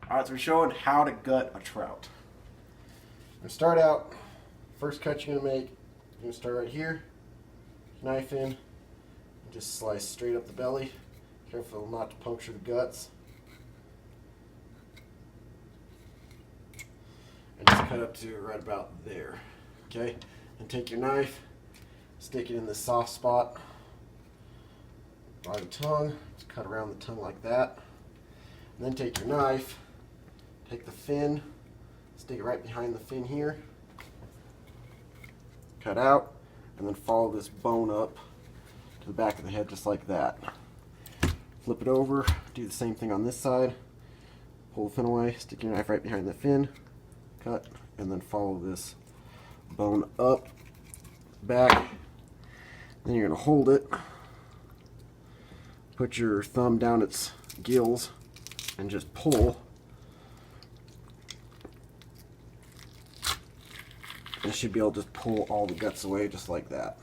Alright, so we're showing how to gut a trout. I'm going to start out, first cut you're going to make, you're going to start right here, knife in, and just slice straight up the belly. Careful not to puncture the guts. And just cut up to right about there. Okay? And take your knife, stick it in the soft spot by the tongue, just cut around the tongue like that. And then take your knife, take the fin, stick it right behind the fin here, cut out, and then follow this bone up to the back of the head just like that. Flip it over, do the same thing on this side, pull the fin away, stick your knife right behind the fin, cut, and then follow this bone up, back. Then you're going to hold it, put your thumb down its gills, and just pull. You should be able to just pull all the guts away just like that.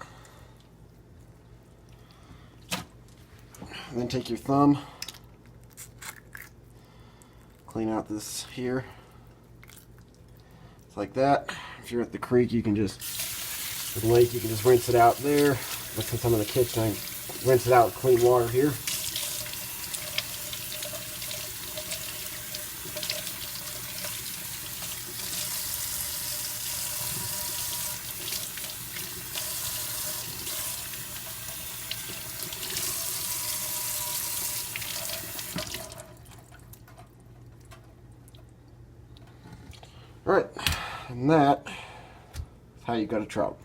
And then take your thumb, clean out this here. It's like that. If you're at the creek, you can just, or the lake, you can just rinse it out there. But since I'm in the kitchen, I rinse it out with clean water here. Alright, and that is how you gut a trout.